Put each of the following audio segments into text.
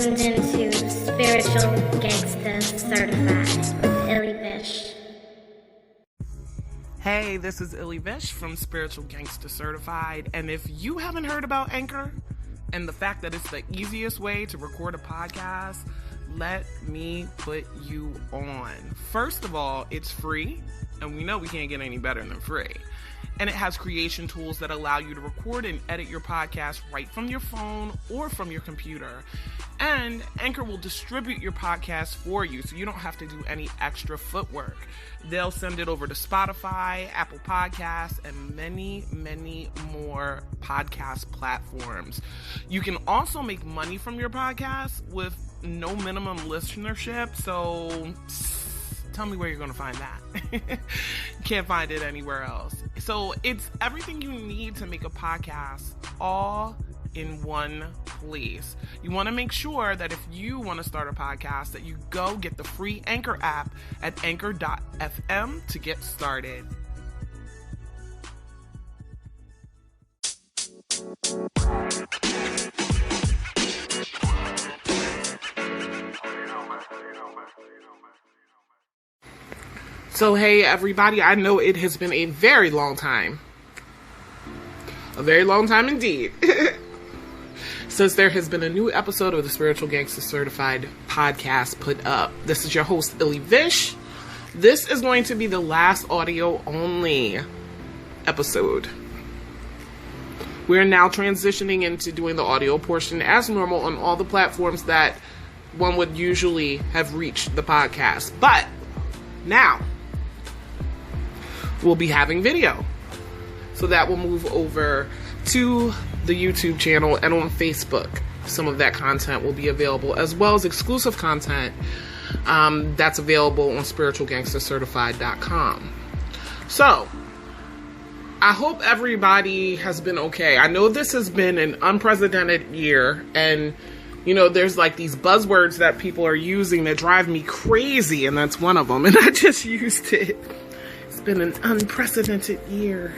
tuned into Spiritual Gangsta Certified with Illy Vish. Hey, this is Illy Vish from Spiritual Gangsta Certified, and if you haven't heard about Anchor and the fact that it's the easiest way to record a podcast, let me put you on. First of all, it's free, and we know we can't get any better than free. And it has creation tools that allow you to record and edit your podcast right from your phone or from your computer. And Anchor will distribute your podcast for you, so you don't have to do any extra footwork. They'll send it over to Spotify, Apple Podcasts, and many, many more podcast platforms. You can also make money from your podcast with no minimum listenership, so tell me where you're going to find that. Can't find it anywhere else. So it's everything you need to make a podcast all in one place. You want to make sure that if you want to start a podcast, that you go get the free Anchor app at anchor.fm to get started. So hey everybody, I know it has been a very long time. A very long time indeed. Since there has been a new episode of the Spiritual Gangsta Certified podcast put up. This is your host, Illy Vish. This is going to be the last audio only episode. We're now transitioning into doing the audio portion as normal on all the platforms that one would usually have reached the podcast. But now we'll be having video. So that will move over to the YouTube channel and on Facebook. Some of that content will be available, as well as exclusive content that's available on spiritualgangstercertified.com. So I hope everybody has been okay. I know this has been an unprecedented year, and you know, there's like these buzzwords that people are using that drive me crazy, and that's one of them, and I just used it. It's been an unprecedented year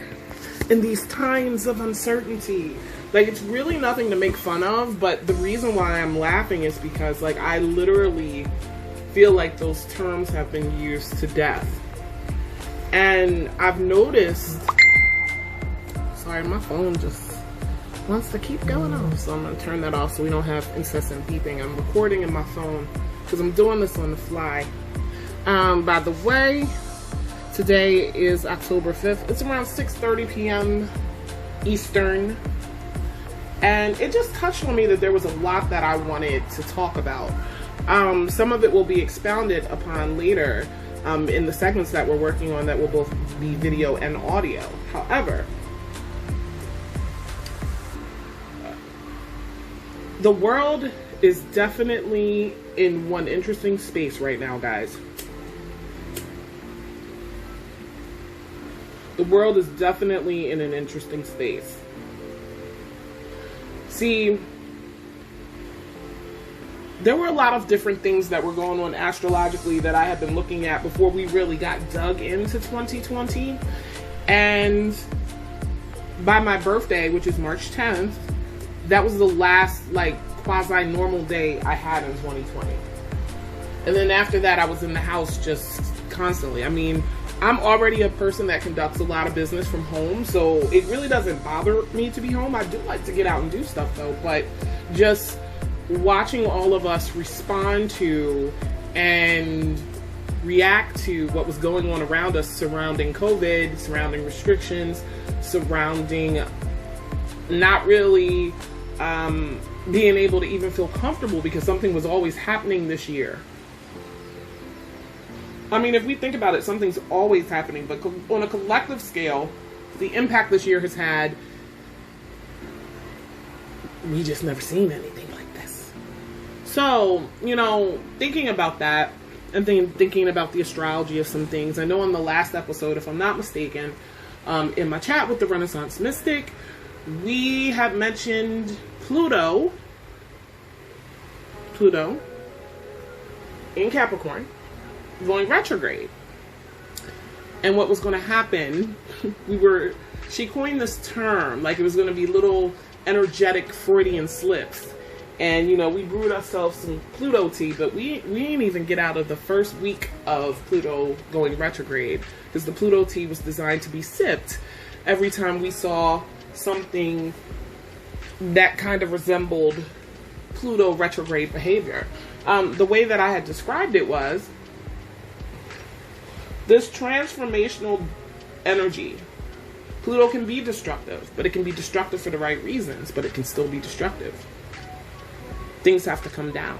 in these times of uncertainty. Like, it's really nothing to make fun of, but the reason why I'm laughing is because, like, I literally feel like those terms have been used to death. And I've noticed, sorry, my phone just wants to keep going off, so I'm going to turn that off so we don't have incessant beeping. I'm recording in my phone because I'm doing this on the fly. By the way, today is October 5th. It's around 6:30 p.m. Eastern. And it just touched on me that there was a lot that I wanted to talk about. Some of it will be expounded upon later in the segments that we're working on that will both be video and audio. However, the world is definitely in one interesting space right now, guys. The world is definitely in an interesting space. See, there were a lot of different things that were going on astrologically that I had been looking at before we really got dug into 2020. And by my birthday, which is March 10th, that was the last, like, quasi-normal day I had in 2020. And then after that, I was in the house just constantly. I mean, I'm already a person that conducts a lot of business from home, so it really doesn't bother me to be home. I do like to get out and do stuff, though, but just watching all of us respond to and react to what was going on around us surrounding COVID, surrounding restrictions, surrounding not really being able to even feel comfortable because something was always happening this year. I mean, if we think about it, something's always happening, but on a collective scale, the impact this year has had, we just never seen anything like this. So, you know, thinking about that, and thinking about the astrology of some things, I know in the last episode, if I'm not mistaken, in my chat with the Renaissance Mystic, we have mentioned Pluto in Capricorn going retrograde. And what was going to happen, she coined this term, like it was going to be little energetic Freudian slips. And, you know, we brewed ourselves some Pluto tea, but we didn't even get out of the first week of Pluto going retrograde, because the Pluto tea was designed to be sipped every time we saw something that kind of resembled Pluto retrograde behavior. The way that I had described it was this transformational energy. Pluto can be destructive, but it can be destructive for the right reasons, but it can still be destructive. Things have to come down.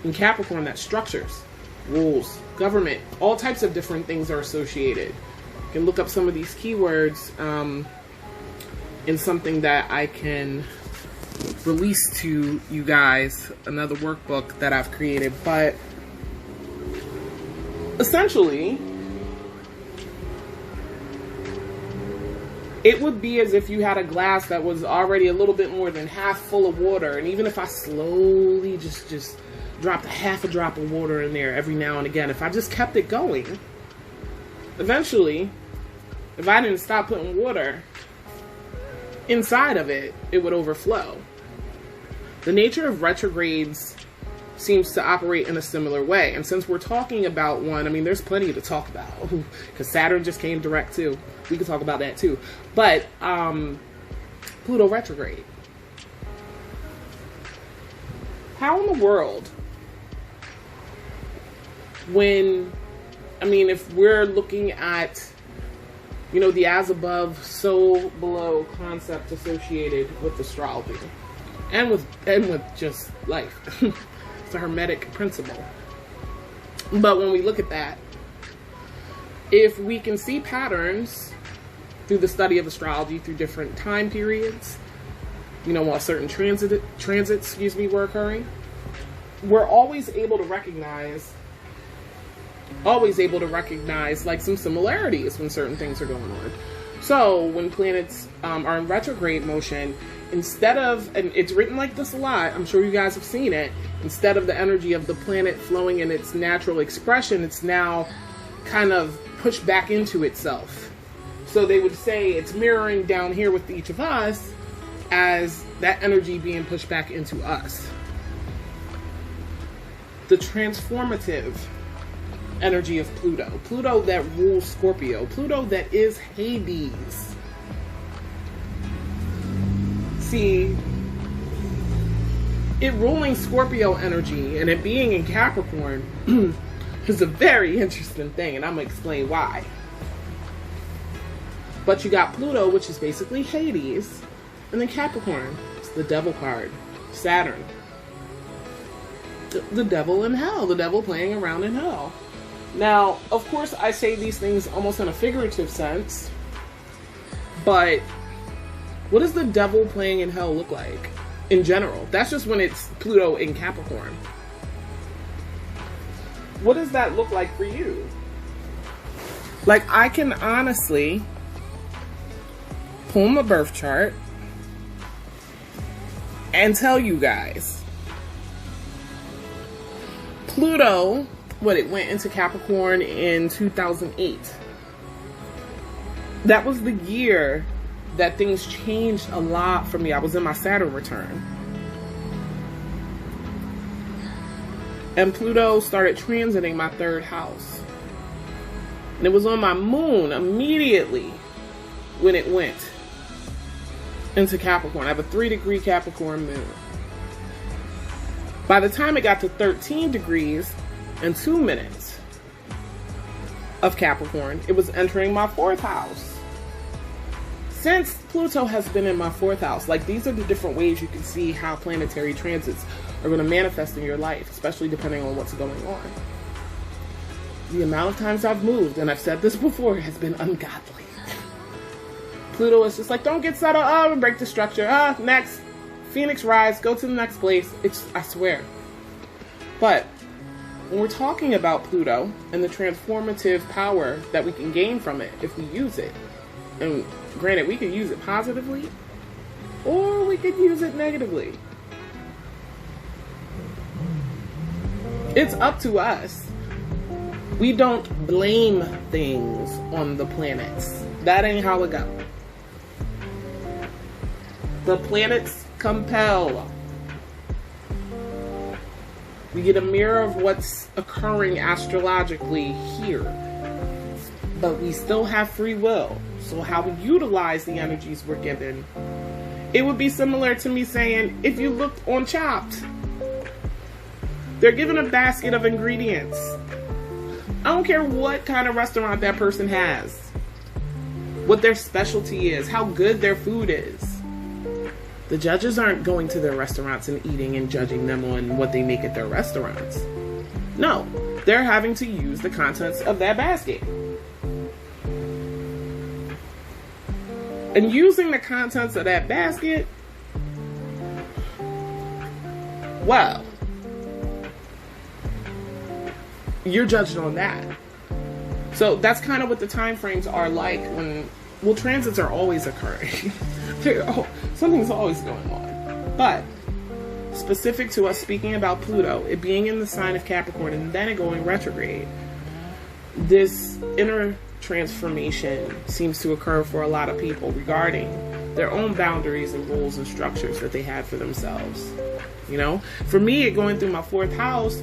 In Capricorn, that's structures, rules, government, all types of different things are associated. You can look up some of these keywords in something that I can release to you guys, another workbook that I've created. But essentially, it would be as if you had a glass that was already a little bit more than half full of water. And even if I slowly just dropped half a drop of water in there every now and again, if I just kept it going, eventually, if I didn't stop putting water inside of it, it would overflow. The nature of retrogrades seems to operate in a similar way. And since we're talking about one, I mean, there's plenty to talk about, because Saturn just came direct too. We can talk about that too. But Pluto retrograde. How in the world, when, I mean, if we're looking at, you know, the as above, so below concept associated with astrology and with just life. It's a hermetic principle. But when we look at that, if we can see patterns through the study of astrology through different time periods, you know, while certain transits were occurring, we're always able to recognize like some similarities when certain things are going on. So when planets are in retrograde motion, instead of, and it's written like this a lot, I'm sure you guys have seen it, instead of the energy of the planet flowing in its natural expression, it's now kind of pushed back into itself. So they would say it's mirroring down here with each of us as that energy being pushed back into us. The transformative energy of Pluto. Pluto that rules Scorpio. Pluto that is Hades. See, it ruling Scorpio energy and it being in Capricorn is a very interesting thing, and I'm going to explain why. But you got Pluto, which is basically Hades, and then Capricorn, it's the devil card, Saturn. The devil in hell, the devil playing around in hell. Now, of course, I say these things almost in a figurative sense, but what does the devil playing in hell look like in general? That's just when it's Pluto in Capricorn. What does that look like for you? Like, I can honestly pull my birth chart and tell you guys. Pluto, it went into Capricorn in 2008. That was the year that things changed a lot for me. I was in my Saturn return. And Pluto started transiting my third house. And it was on my moon immediately when it went into Capricorn. I have a 3-degree Capricorn moon. By the time it got to 13 degrees and 2 minutes of Capricorn, it was entering my 4th house. Since Pluto has been in my 4th house, like, these are the different ways you can see how planetary transits are going to manifest in your life, especially depending on what's going on. The amount of times I've moved, and I've said this before, has been ungodly. Pluto is just like, don't get settled, oh, break the structure, next, Phoenix rise, go to the next place. I swear. But when we're talking about Pluto and the transformative power that we can gain from it if we use it, and granted, we could use it positively or we could use it negatively. It's up to us. We don't blame things on the planets. That ain't how it goes. The planets compel. We get a mirror of what's occurring astrologically here. But we still have free will. So how we utilize the energies we're given, it would be similar to me saying, if you looked on Chopped, they're given a basket of ingredients. I don't care what kind of restaurant that person has, what their specialty is, how good their food is. The judges aren't going to their restaurants and eating and judging them on what they make at their restaurants. No, they're having to use the contents of that basket. And using the contents of that basket, well, you're judged on that. So that's kind of what the time frames are like when, well, transits are always occurring. Something's always going on. But specific to us speaking about Pluto, it being in the sign of Capricorn and then it going retrograde, this inner transformation seems to occur for a lot of people regarding their own boundaries and rules and structures that they had for themselves. You know, for me, it going through my 4th house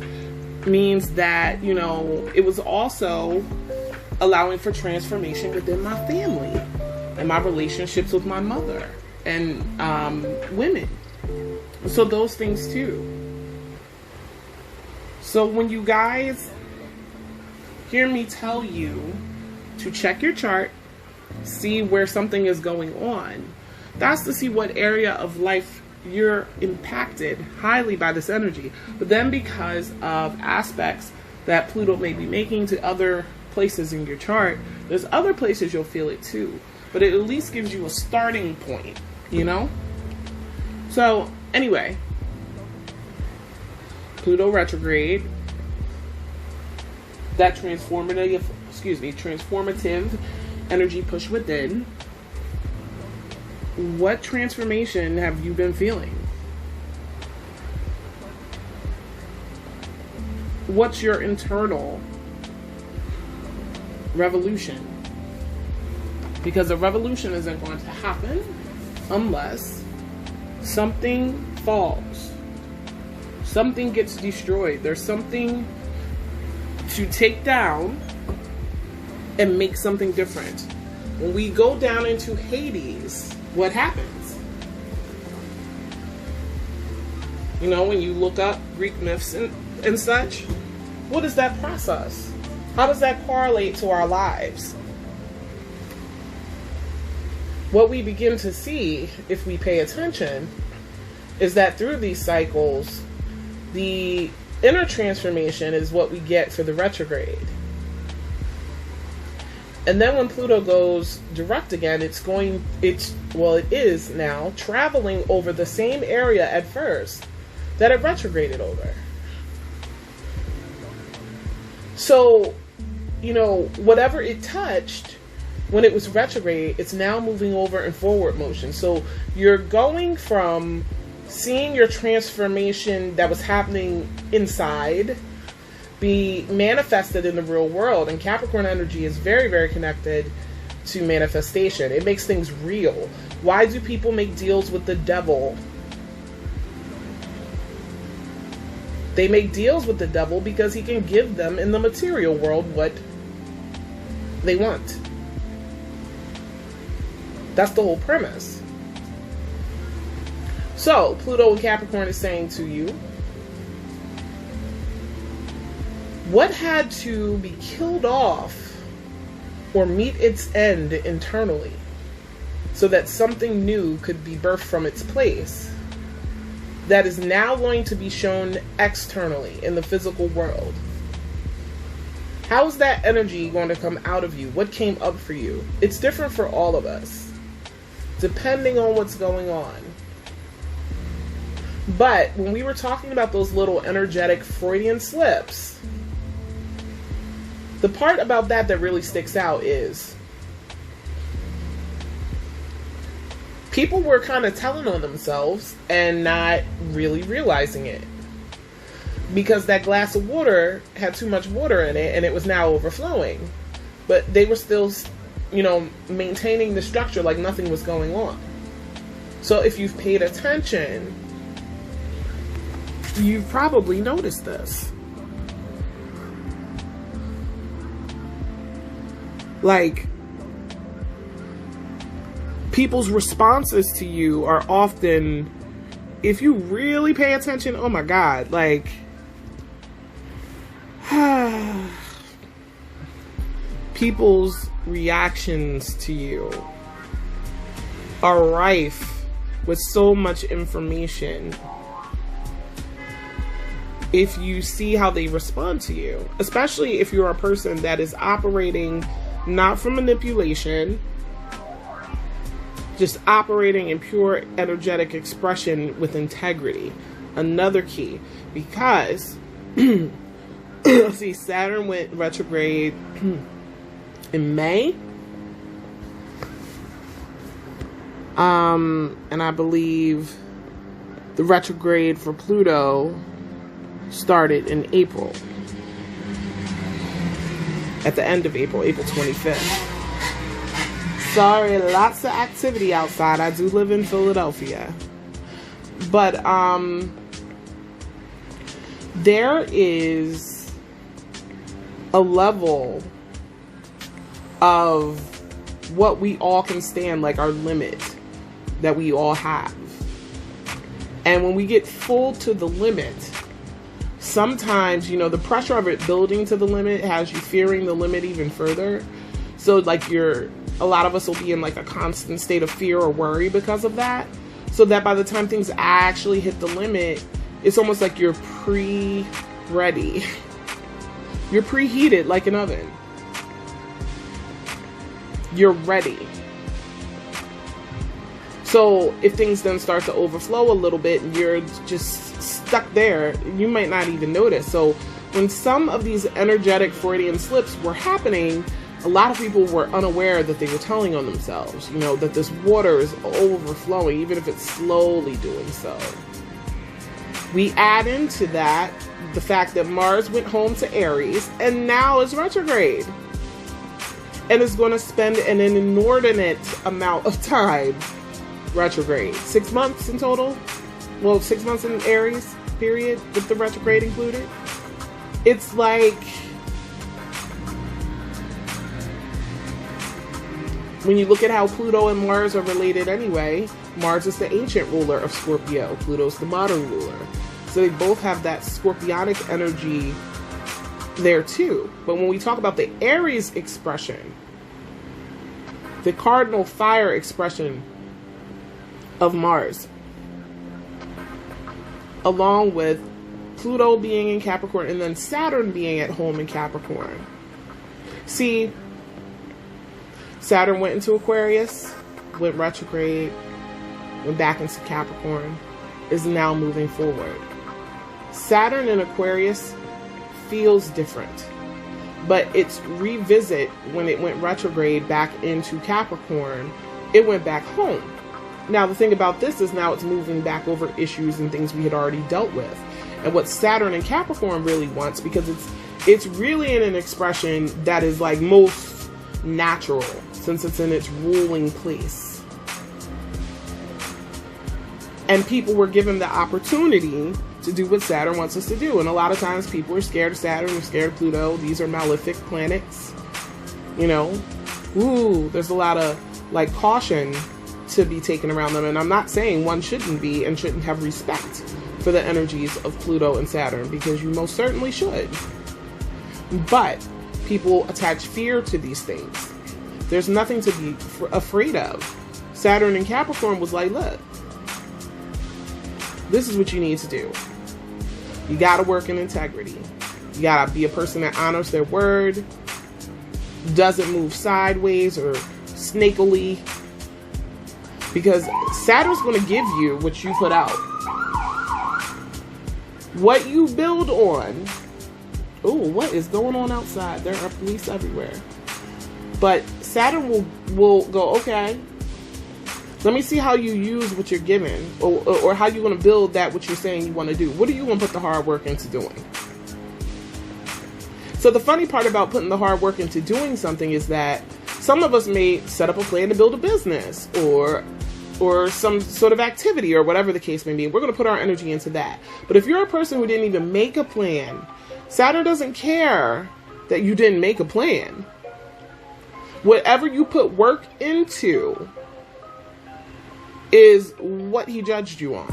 means that, you know, it was also allowing for transformation within my family and my relationships with my mother and women. So those things too. So when you guys hear me tell you to check your chart, see where something is going on, that's to see what area of life you're impacted highly by this energy. But then because of aspects that Pluto may be making to other places in your chart, there's other places you'll feel it too. But it at least gives you a starting point, you know? So anyway, Pluto retrograde, that transformative energy push within. What transformation have you been feeling? What's your internal revolution? Because a revolution isn't going to happen unless something falls. Something gets destroyed. There's something to take down and make something different. When we go down into Hades, what happens? You know, when you look up Greek myths and such, what is that process? How does that correlate to our lives? What we begin to see, if we pay attention, is that through these cycles, the inner transformation is what we get for the retrograde. And then when Pluto goes direct again, it is now traveling over the same area at first that it retrograded over. So, you know, whatever it touched when it was retrograde, it's now moving over in forward motion. So you're going from seeing your transformation that was happening inside be manifested in the real world. And Capricorn energy is very, very connected to manifestation. It makes things real. Why do people make deals with the devil? They make deals with the devil because he can give them in the material world what they want. That's the whole premise. So, Pluto and Capricorn is saying to you, what had to be killed off or meet its end internally so that something new could be birthed from its place that is now going to be shown externally in the physical world? How is that energy going to come out of you? What came up for you? It's different for all of us, depending on what's going on. But when we were talking about those little energetic Freudian slips, the part about that really sticks out is people were kind of telling on themselves and not really realizing it, because that glass of water had too much water in it and it was now overflowing. But they were still, you know, maintaining the structure like nothing was going on. So if you've paid attention, you've probably noticed this. Like, people's responses to you are often, if you really pay attention, oh my God, like, people's reactions to you are rife with so much information. If you see how they respond to you, especially if you're a person that is operating not from manipulation, just operating in pure energetic expression with integrity. Another key, because see, Saturn went retrograde in May. And I believe the retrograde for Pluto started in April. At the end of April, April 25th. Sorry, lots of activity outside. I do live in Philadelphia. But there is a level of what we all can stand, like our limit that we all have. And when we get full to the limit, sometimes, you know, the pressure of it building to the limit has you fearing the limit even further. So like a lot of us will be in like a constant state of fear or worry because of that. So that by the time things actually hit the limit, it's almost like you're pre-ready. You're preheated like an oven. You're ready. So if things then start to overflow a little bit and you're just stuck there, you might not even notice. So when some of these energetic Freudian slips were happening, a lot of people were unaware that they were telling on themselves, you know, that this water is overflowing, even if it's slowly doing so. We add into that the fact that Mars went home to Aries and now is retrograde. And is going to spend an inordinate amount of time retrograde. 6 months in total. Well, 6 months in Aries, period, with the retrograde included. It's like, when you look at how Pluto and Mars are related anyway, Mars is the ancient ruler of Scorpio. Pluto's the modern ruler. So they both have that scorpionic energy there too. But when we talk about the Aries expression, the cardinal fire expression of Mars, along with Pluto being in Capricorn and then Saturn being at home in Capricorn. See, Saturn went into Aquarius, went retrograde, went back into Capricorn, is now moving forward. Saturn in Aquarius feels different, but its revisit when it went retrograde back into Capricorn, it went back home. Now the thing about this is now it's moving back over issues and things we had already dealt with. And what Saturn in Capricorn really wants, because it's really in an expression that is like most natural since it's in its ruling place. And people were given the opportunity to do what Saturn wants us to do. And a lot of times people are scared of Saturn, they're scared of Pluto. These are malefic planets. You know, there's a lot of like caution to be taken around them. And I'm not saying one shouldn't be and shouldn't have respect for the energies of Pluto and Saturn, because you most certainly should. But people attach fear to these things. There's nothing to be afraid of. Saturn in Capricorn was like, look, this is what you need to do. You got to work in integrity. You got to be a person that honors their word, doesn't move sideways or snakily, because Saturn's going to give you what you put out. What you build on. Oh, what is going on outside? There are police everywhere. But Saturn will go, okay, let me see how you use what you're given, or how you're going to build that what you're saying you want to do. What are you going to put the hard work into doing? So the funny part about putting the hard work into doing something is that some of us may set up a plan to build a business, or or some sort of activity or whatever the case may be. We're going to put our energy into that. But if you're a person who didn't even make a plan, Saturn doesn't care that you didn't make a plan. Whatever you put work into is what he judged you on.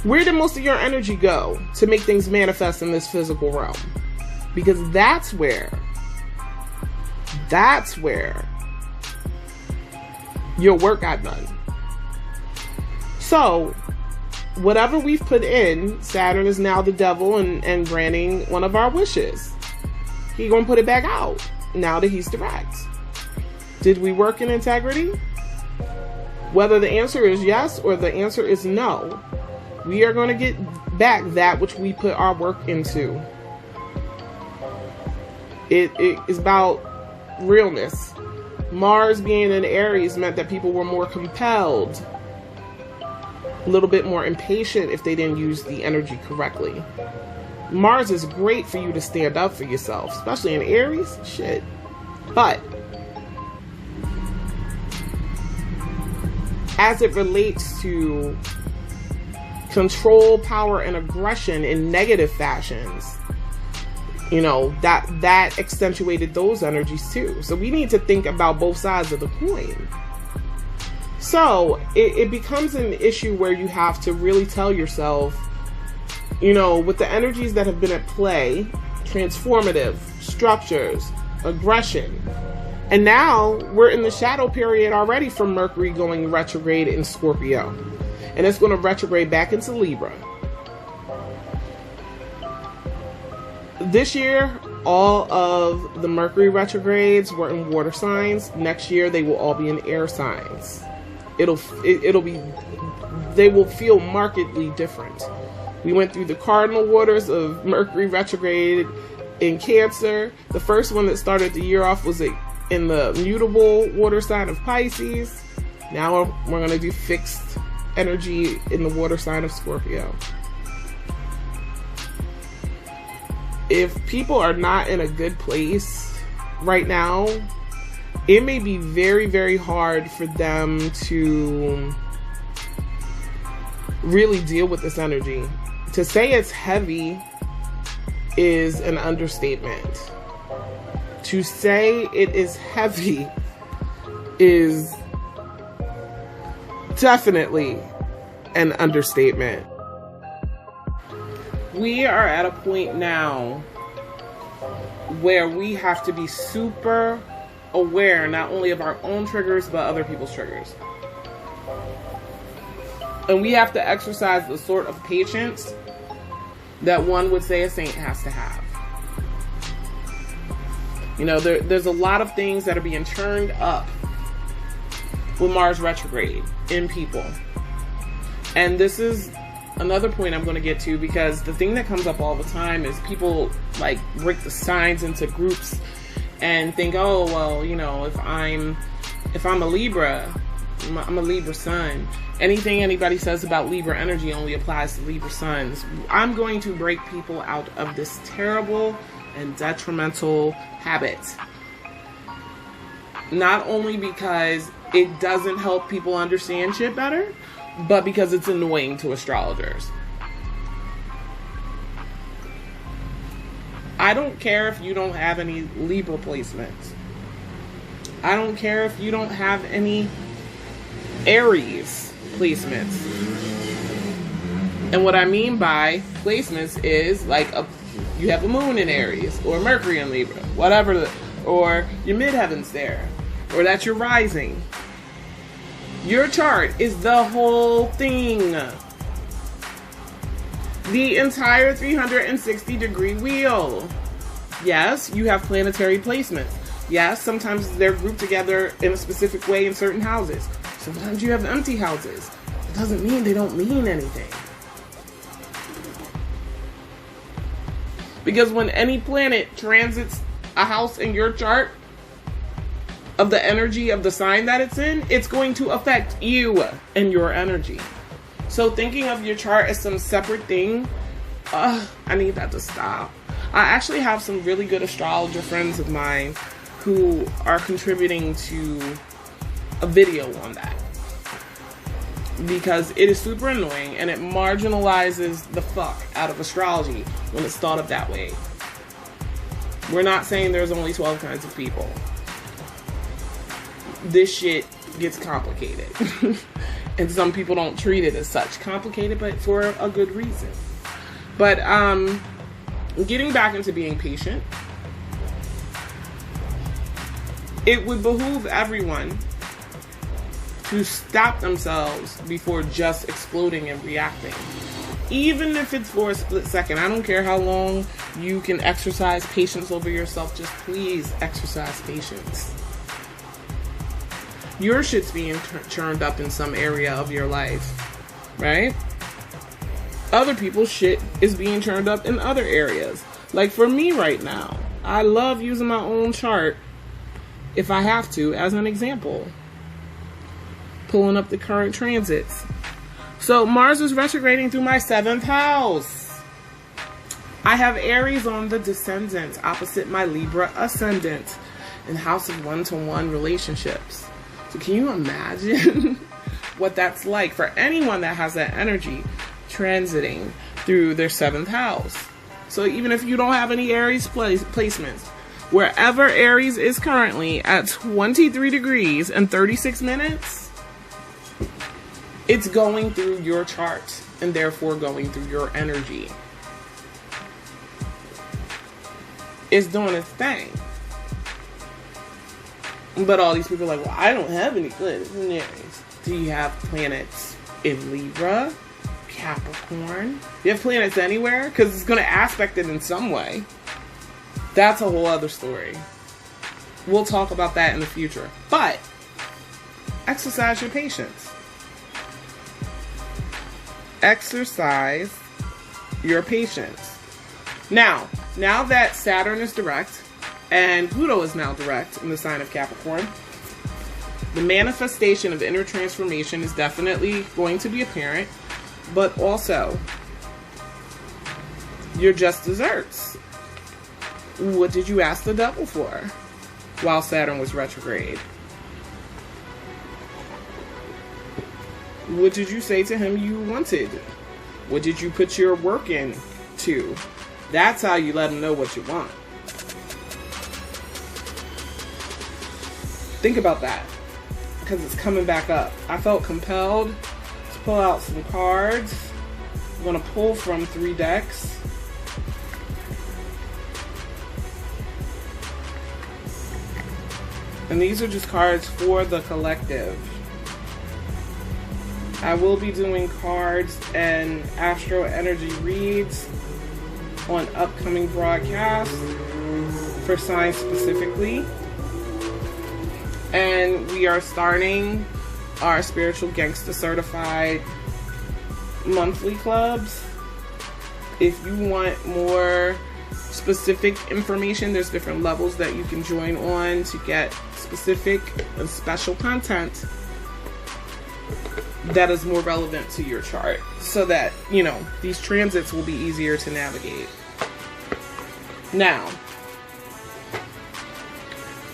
Where did most of your energy go to make things manifest in this physical realm? Because that's where your work got done. So, whatever we've put in, Saturn is now the devil and granting one of our wishes. He gonna put it back out now that he's direct. Did we work in integrity? Whether the answer is yes or the answer is no, we are going to get back that which we put our work into. It is about realness. Mars being in Aries meant that people were more compelled, a little bit more impatient if they didn't use the energy correctly. Mars is great for you to stand up for yourself, especially in Aries. Shit. But as it relates to control, power, and aggression in negative fashions, you know, that accentuated those energies too. So we need to think about both sides of the coin. So it becomes an issue where you have to really tell yourself, you know, with the energies that have been at play, transformative, structures, aggression, and now we're in the shadow period already from Mercury going retrograde in Scorpio. And it's going to retrograde back into Libra. This year, all of the Mercury retrogrades were in water signs. Next year, they will all be in air signs. They will feel markedly different. We went through the cardinal waters of Mercury retrograde in Cancer. The first one that started the year off was in the mutable water sign of Pisces. Now we're going to do fixed energy in the water sign of Scorpio. If people are not in a good place right now, it may be very, very hard for them to really deal with this energy. To say it's heavy is an understatement. To say it is heavy is definitely an understatement. We are at a point now where we have to be super aware not only of our own triggers but other people's triggers. And we have to exercise the sort of patience that one would say a saint has to have. You know, there's a lot of things that are being turned up with Mars retrograde in people. And this is another point I'm going to get to, because the thing that comes up all the time is people like break the signs into groups and think, oh, well, you know, if I'm a Libra, I'm a Libra sun. Anything anybody says about Libra energy only applies to Libra suns. I'm going to break people out of this terrible and detrimental habit. Not only because it doesn't help people understand shit better, but because it's annoying to astrologers. I don't care if you don't have any Libra placements. I don't care if you don't have any Aries placements. And what I mean by placements is like you have a moon in Aries or Mercury in Libra, whatever, or your midheaven's there, or that's your rising. Your chart is the whole thing. The entire 360-degree wheel. Yes, you have planetary placements. Yes, sometimes they're grouped together in a specific way in certain houses. Sometimes you have empty houses. It doesn't mean they don't mean anything. Because when any planet transits a house in your chart, of the energy of the sign that it's in, it's going to affect you and your energy. So thinking of your chart as some separate thing, I need that to stop. I actually have some really good astrologer friends of mine who are contributing to a video on that. Because it is super annoying and it marginalizes the fuck out of astrology when it's thought of that way. We're not saying there's only 12 kinds of people. This shit gets complicated. And some people don't treat it as such. Complicated, but for a good reason. But getting back into being patient, it would behoove everyone to stop themselves before just exploding and reacting. Even if it's for a split second. I don't care how long you can exercise patience over yourself. Just please exercise patience. Your shit's being churned up in some area of your life, right? Other people's shit is being churned up in other areas. Like for me right now, I love using my own chart, if I have to, as an example. Pulling up the current transits. So Mars is retrograding through my 7th house. I have Aries on the descendant, opposite my Libra ascendant, in house of one-to-one relationships. So can you imagine what that's like for anyone that has that energy transiting through their 7th house? So even if you don't have any Aries placements, wherever Aries is currently at 23 degrees and 36 minutes, it's going through your chart and therefore going through your energy. It's doing its thing. But all these people are like, well, I don't have any planets in Aries. Do you have planets in Libra, Capricorn? Do you have planets anywhere? Because it's going to aspect it in some way. That's a whole other story. We'll talk about that in the future. But exercise your patience. Exercise your patience. Now that Saturn is direct and Pluto is now direct in the sign of Capricorn, the manifestation of inner transformation is definitely going to be apparent, but also your just desserts. What did you ask the devil for while Saturn was retrograde? What did you say to him you wanted? What did you put your work in to? That's how you let him know what you want. Think about that, because it's coming back up. I felt compelled to pull out some cards. I'm going to pull from 3 decks. And these are just cards for the collective. I will be doing cards and astro energy reads on upcoming broadcasts for signs specifically. And we are starting our Spiritual Gangsta Certified monthly clubs. If you want more specific information, there's different levels that you can join on to get specific and special content that is more relevant to your chart, so that, you know, these transits will be easier to navigate. Now,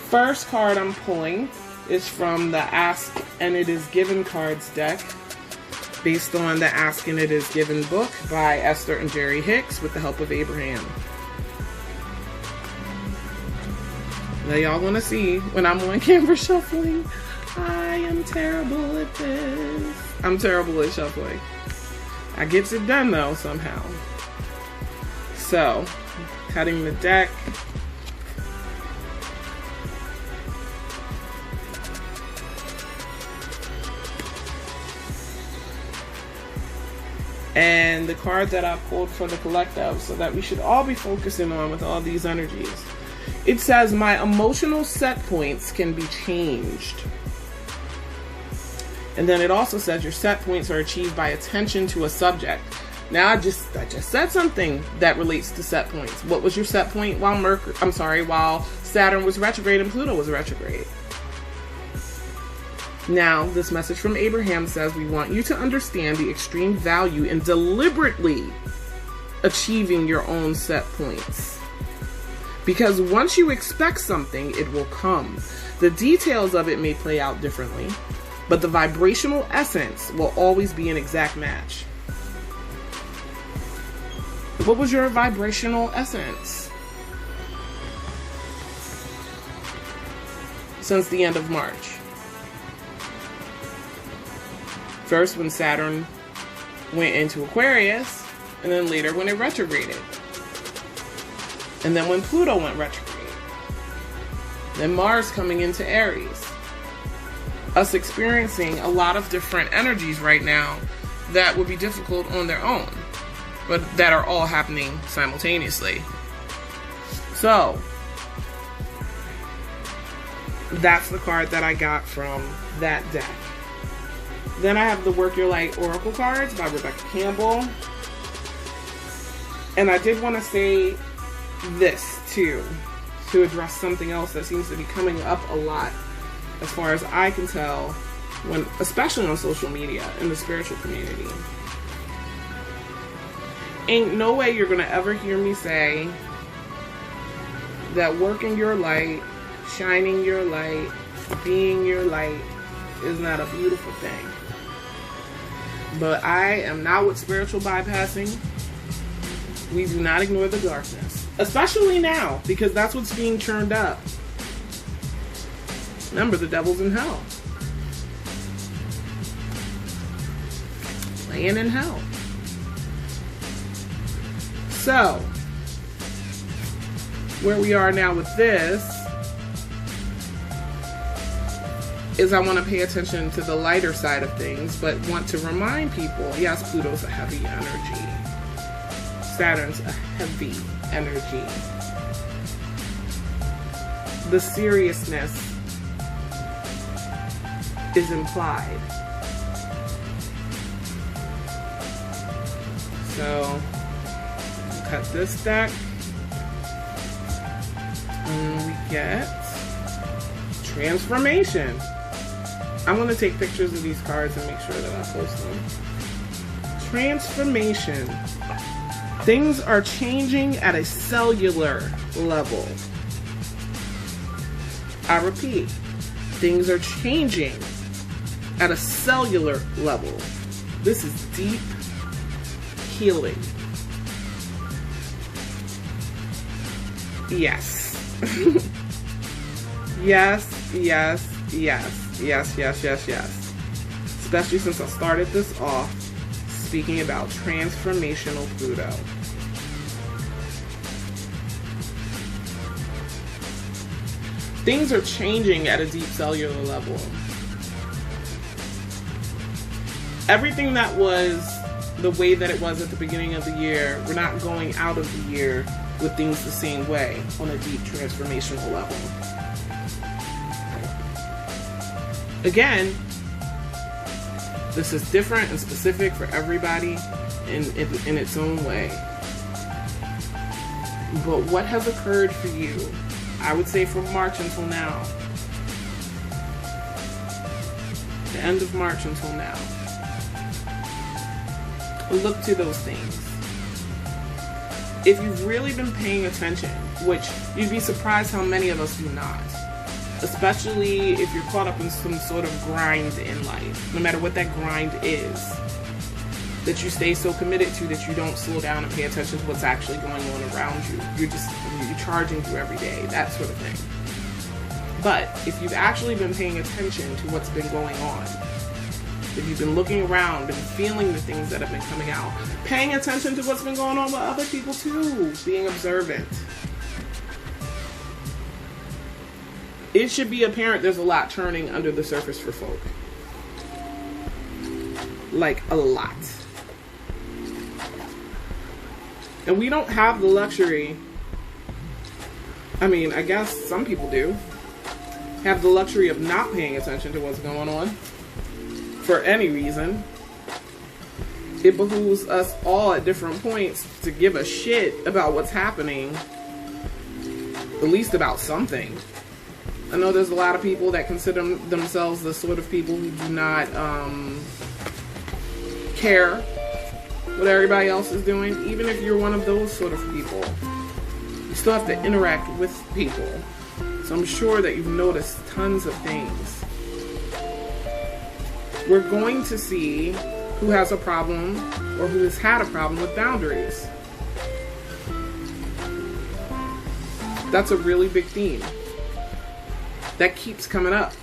first card I'm pulling is from the Ask and It Is Given cards deck, based on the Ask and It Is Given book by Esther and Jerry Hicks with the help of Abraham. Now y'all want to see when I'm on camera shuffling. I am terrible at this. I'm terrible at shuffling. I get it done though somehow. So, cutting the deck. And the card that I pulled for the collective, so that we should all be focusing on with all these energies. It says, my emotional set points can be changed. And then it also says your set points are achieved by attention to a subject. Now I just said something that relates to set points. What was your set point while Saturn was retrograde and Pluto was retrograde? Now, this message from Abraham says, we want you to understand the extreme value in deliberately achieving your own set points. Because once you expect something, it will come. The details of it may play out differently, but the vibrational essence will always be an exact match. What was your vibrational essence since the end of March? First when Saturn went into Aquarius, and then later when it retrograded. And then when Pluto went retrograde. Then Mars coming into Aries. Us experiencing a lot of different energies right now that would be difficult on their own, but that are all happening simultaneously. So, that's the card that I got from that deck. Then I have the Work Your Light Oracle cards by Rebecca Campbell. And I did want to say this too, to address something else that seems to be coming up a lot, as far as I can tell, when, especially on social media in the spiritual community. Ain't no way you're going to ever hear me say that working your light, shining your light, being your light is not a beautiful thing. But I am not with spiritual bypassing. We do not ignore the darkness. Especially now, because that's what's being churned up. Remember, the devil's in hell. Laying in hell. So, where we are now with this is I want to pay attention to the lighter side of things, but want to remind people, yes, Pluto's a heavy energy. Saturn's a heavy energy. The seriousness is implied. So, cut this deck, and we get Transformation. I'm going to take pictures of these cards and make sure that I post them. Transformation. Things are changing at a cellular level. I repeat, things are changing at a cellular level. This is deep healing. Yes. Yes, yes, yes. Yes, yes, yes, yes. Especially since I started this off speaking about transformational Pluto. Things are changing at a deep cellular level. Everything that was the way that it was at the beginning of the year, we're not going out of the year with things the same way on a deep transformational level. Again, this is different and specific for everybody in its own way. But what has occurred for you, I would say from March until now, the end of March until now, look to those things. If you've really been paying attention, which you'd be surprised how many of us do not, especially if you're caught up in some sort of grind in life, no matter what that grind is, that you stay so committed to that you don't slow down and pay attention to what's actually going on around you. You're charging through every day, that sort of thing. But if you've actually been paying attention to what's been going on, if you've been looking around and feeling the things that have been coming out, paying attention to what's been going on with other people too, being observant, it should be apparent there's a lot churning under the surface for folk. Like, a lot. And we don't have the luxury, I mean, I guess some people do, have the luxury of not paying attention to what's going on for any reason. It behooves us all at different points to give a shit about what's happening, at least about something. I know there's a lot of people that consider themselves the sort of people who do not care what everybody else is doing. Even if you're one of those sort of people, you still have to interact with people. So I'm sure that you've noticed tons of things. We're going to see who has a problem or who has had a problem with boundaries. That's a really big theme that keeps coming up.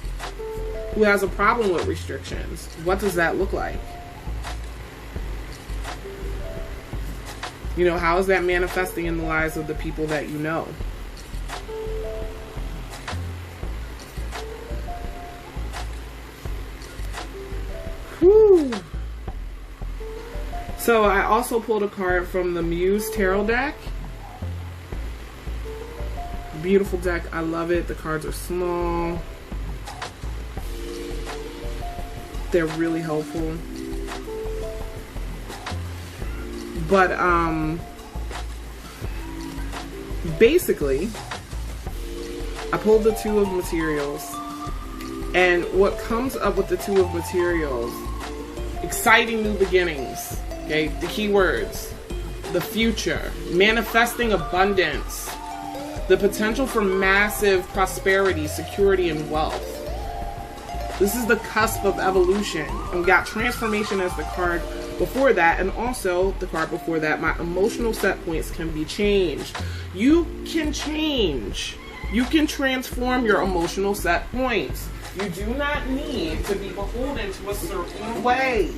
Who has a problem with restrictions? What does that look like? You know, how is that manifesting in the lives of the people that you know? Whew. So I also pulled a card from the Muse Tarot deck. Beautiful deck. I love it. The cards are small. They're really helpful. But basically, I pulled the Two of Materials, and what comes up with the Two of Materials: exciting new beginnings. Okay, the key words: the future, manifesting abundance, the potential for massive prosperity, security, and wealth. This is the cusp of evolution. And we got transformation as the card before that, and also the card before that, my emotional set points can be changed. You can change. You can transform your emotional set points. You do not need to be beholden to a certain way.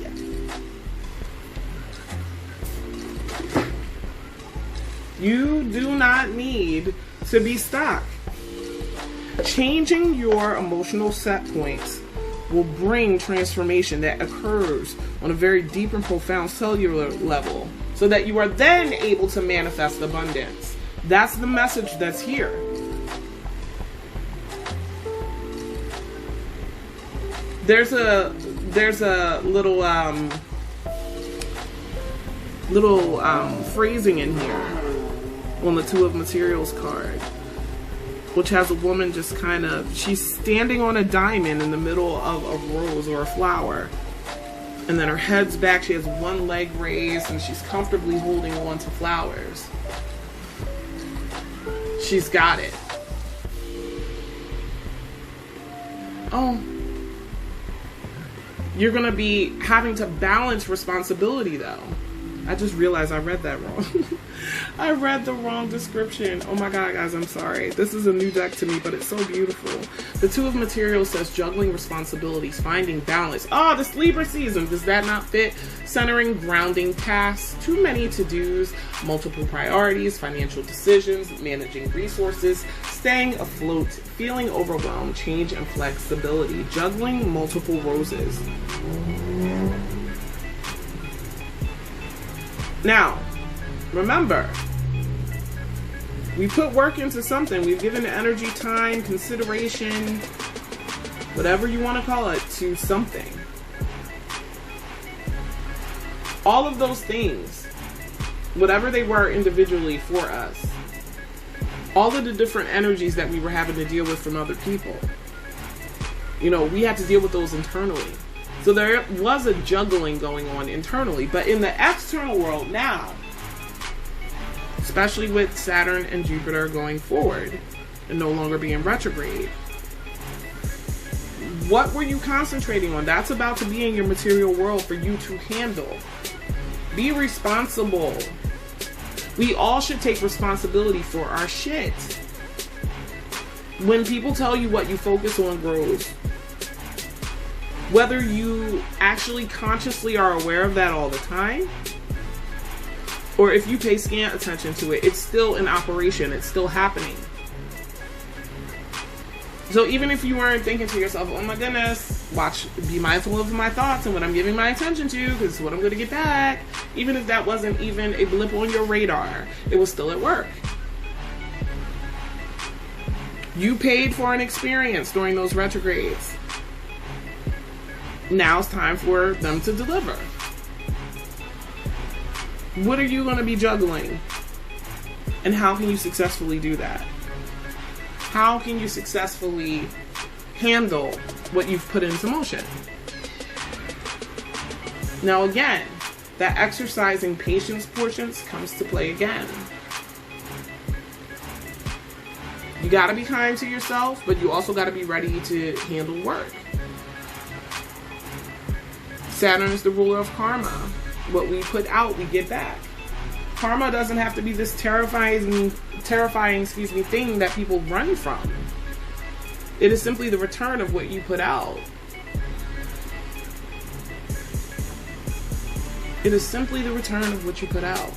You do not need to be stuck. Changing your emotional set points will bring transformation that occurs on a very deep and profound cellular level, so that you are then able to manifest abundance. That's the message that's here. There's a little phrasing in here on the Two of Materials card, which has a woman just kind of, she's standing on a diamond in the middle of a rose or a flower. And then her head's back, she has one leg raised, and she's comfortably holding on to flowers. She's got it. Oh. You're going to be having to balance responsibility, though. I just realized I read that wrong. I read the wrong description. Oh my God, guys, I'm sorry. This is a new deck to me, but it's so beautiful. The Two of Materials says juggling responsibilities, finding balance. Oh, this Libra season. Does that not fit? Centering, grounding tasks, too many to-dos, multiple priorities, financial decisions, managing resources, staying afloat, feeling overwhelmed, change and flexibility, juggling multiple roses. Now, remember, we put work into something. We've given energy, time, consideration, whatever you want to call it, to something. All of those things, whatever they were individually for us, all of the different energies that we were having to deal with from other people, you know, we had to deal with those internally. So there was a juggling going on internally. But in the external world now, especially with Saturn and Jupiter going forward and no longer being retrograde, what were you concentrating on? That's about to be in your material world for you to handle. Be responsible. We all should take responsibility for our shit. When people tell you what you focus on grows, whether you actually consciously are aware of that all the time, or if you pay scant attention to it, it's still in operation, it's still happening. So even if you weren't thinking to yourself, oh my goodness, be mindful of my thoughts and what I'm giving my attention to, because it's what I'm going to get back, even if that wasn't even a blip on your radar, it was still at work. You paid for an experience during those retrogrades. Now it's time for them to deliver. What are you going to be juggling? And how can you successfully do that? How can you successfully handle what you've put into motion? Now again, that exercising patience portion comes to play again. You got to be kind to yourself, but you also got to be ready to handle work. Saturn is the ruler of karma. What we put out, we get back. Karma doesn't have to be this terrifying thing that people run from. It is simply the return of what you put out. It is simply the return of what you put out.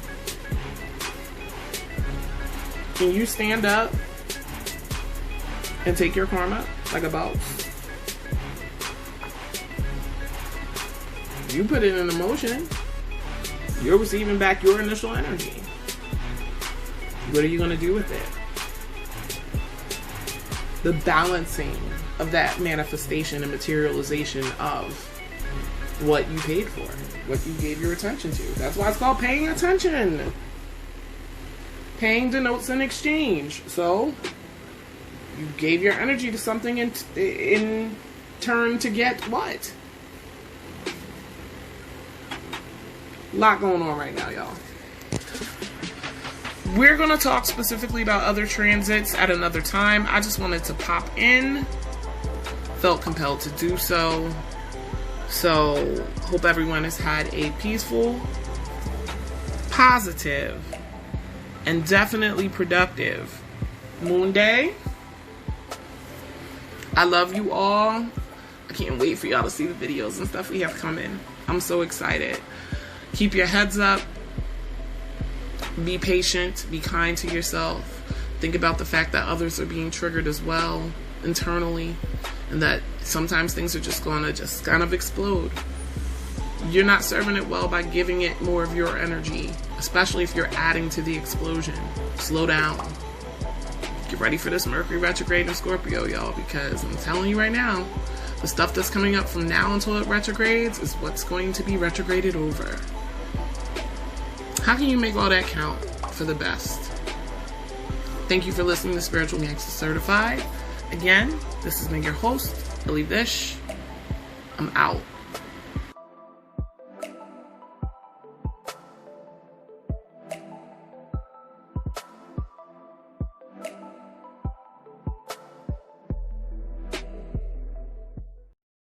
Can you stand up and take your karma like a boss? You put it in motion. You're receiving back your initial energy. What are you going to do with it? The balancing of that manifestation and materialization of what you paid for, what you gave your attention to. That's why it's called paying attention. Paying denotes an exchange. So you gave your energy to something in turn to get what? A lot going on right now, y'all. We're going to talk specifically about other transits at another time. I just wanted to pop in. Felt compelled to do so. So, hope everyone has had a peaceful, positive, and definitely productive moon day. I love you all. I can't wait for y'all to see the videos and stuff we have coming. I'm so excited. Keep your heads up. Be patient. Be kind to yourself. Think about the fact that others are being triggered as well internally, and that sometimes things are just going to just kind of explode. You're not serving it well by giving it more of your energy, especially if you're adding to the explosion. Slow down. Get ready for this Mercury retrograde in Scorpio, y'all, because I'm telling you right now, the stuff that's coming up from now until it retrogrades is what's going to be retrograded over. How can you make all that count for the best? Thank you for listening to Spiritual Gangster Certified. Again, this has been your host, Illy Vish. I'm out.